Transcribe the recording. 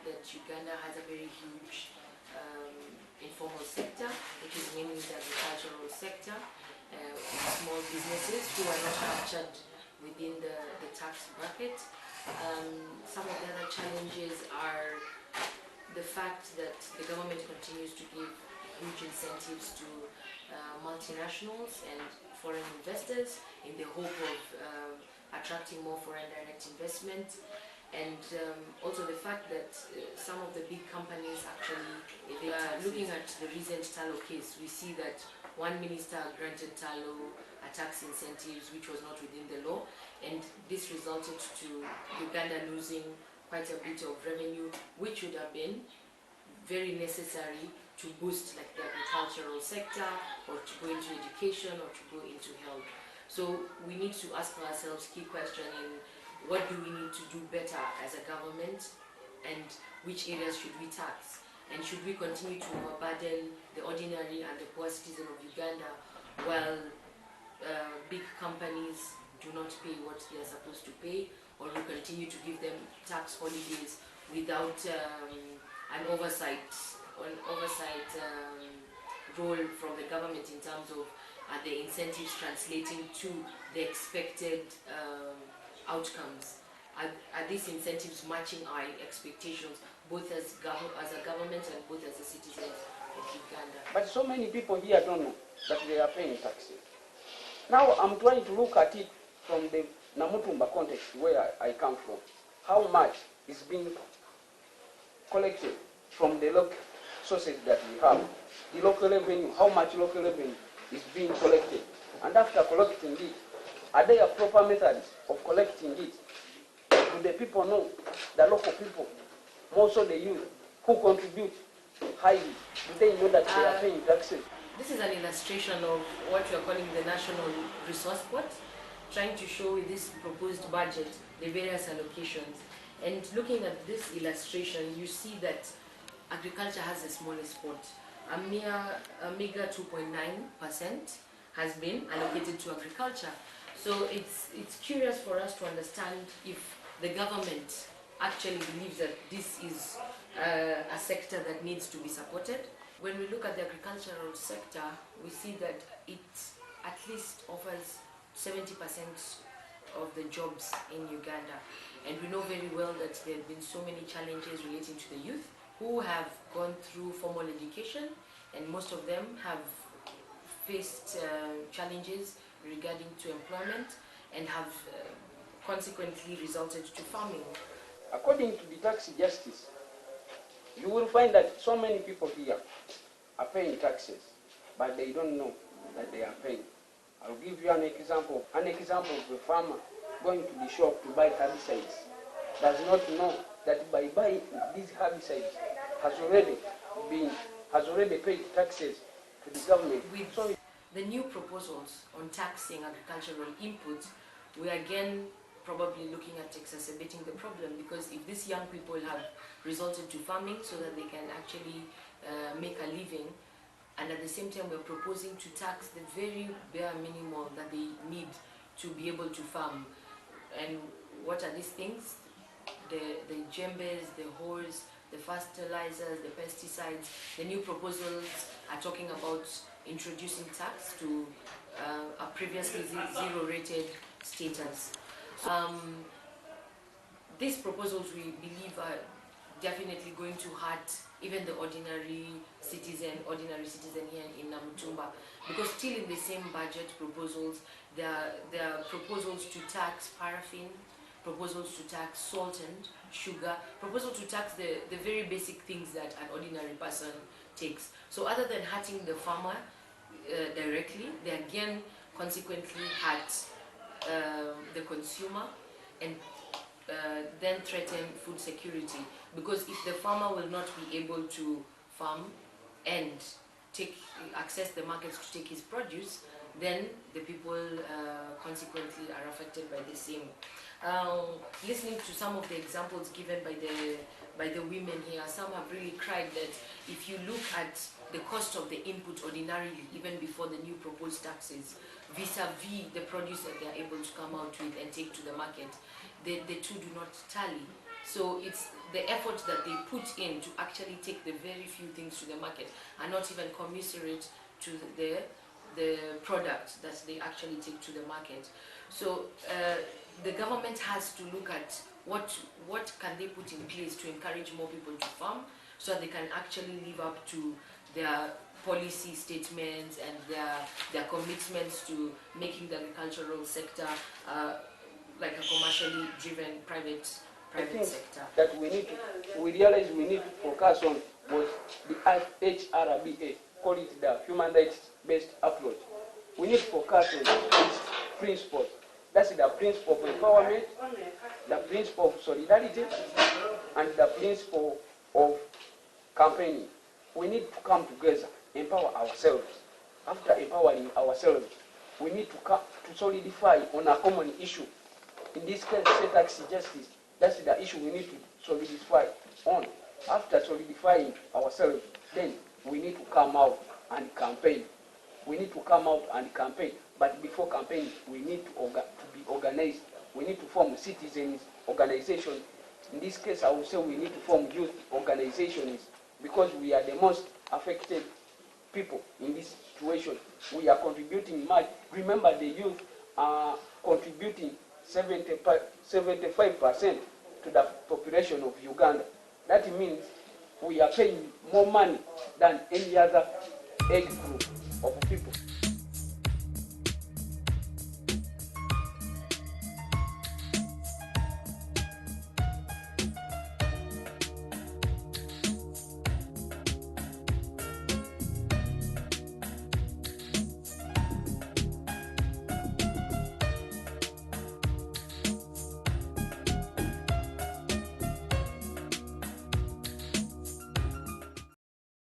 that Uganda has a very huge informal sector, which is mainly the agricultural sector, small businesses who are not captured within the tax bracket. Some of the other challenges are the fact that the government continues to give huge incentives to multinationals and foreign investors in the hope of attracting more foreign direct investment, and also the fact that some of the big companies actually, if they are looking at the recent Tallow case, we see that one minister granted Tallow a tax incentives which was not within the law, and this resulted to Uganda losing quite a bit of revenue, which would have been very necessary to boost like the agricultural sector, or to go into education, or to go into health. So we need to ask ourselves key question in what do we need to do better as a government, and which areas should we tax, and should we continue to overburden the ordinary and the poor citizen of Uganda while big companies do not pay what they are supposed to pay, or we continue to give them tax holidays without an oversight role from the government in terms of the incentives translating to the expected outcomes. Are these incentives matching our expectations, both as a government and both as a citizen of Uganda? But so many people here don't know that they are paying taxes. Now I'm trying to look at it from the Namutumba context where I come from. How much is being collected from the local sources that we have? The local revenue, how much local revenue is being collected? And after collecting it, are there proper methods of collecting it? Do the people know, the local people, more so the youth, who contribute highly, do they know that they are paying taxes? This is an illustration of what we are calling the National Resource Pot, trying to show with this proposed budget the various allocations. And looking at this illustration, you see that agriculture has the smallest pot. A meager 2.9% has been allocated to agriculture. So it's curious for us to understand if the government actually believes that this is a sector that needs to be supported. When we look at the agricultural sector, we see that it at least offers 70% of the jobs in Uganda. And we know very well that there have been so many challenges relating to the youth who have gone through formal education, and most of them have faced challenges regarding to employment and have consequently resulted to farming. According to the tax justice, you will find that so many people here are paying taxes, but they don't know that they are paying. I'll give you an example. An example of a farmer going to the shop to buy herbicides does not know that by buying these herbicides has already paid taxes to the government. With the new proposals on taxing agricultural input, we are again probably looking at exacerbating the problem, because if these young people have resorted to farming so that they can actually make a living, and at the same time we're proposing to tax the very bare minimum that they need to be able to farm. And what are these things? The djembes, the hoes, the fertilizers, the pesticides. The new proposals are talking about introducing tax to a previously zero-rated status. These proposals, we believe, are definitely going to hurt even the ordinary citizen here in Namutumba, because still in the same budget proposals, there are proposals to tax paraffin, proposals to tax salt and sugar, proposals to tax the very basic things that an ordinary person takes. So other than hurting the farmer directly, they again consequently hurt the consumer, and then threaten food security, because if the farmer will not be able to farm and access the markets to take his produce, then the people consequently are affected by the same. Listening to some of the examples given by the women here, some have really cried that if you look at the cost of the input ordinarily, even before the new proposed taxes, vis-a-vis the produce that they are able to come out with and take to the market, the two do not tally. So it's the effort that they put in to actually take the very few things to the market are not even commensurate to the product that they actually take to the market. So the government has to look at what can they put in place to encourage more people to farm, so that they can actually live up to their policy statements and their commitments to making the agricultural sector like a commercially driven private sector. That we realize we need to focus on was the HRBA, call it the human rights-based approach. We need to focus on its principles. That's the principle of empowerment, the principle of solidarity, and the principle of campaigning. We need to come together, empower ourselves. After empowering ourselves, we need to solidify on a common issue. In this case, tax justice. That's the issue we need to solidify on. After solidifying ourselves, then we need to come out and campaign. We need to come out and campaign. But before campaigning, we need to be organized. We need to form citizens organizations. In this case, I would say we need to form youth organizations, because we are the most affected people in this situation. We are contributing much. Remember, the youth are contributing 75% to the population of Uganda. That means we are paying more money than any other age group of people.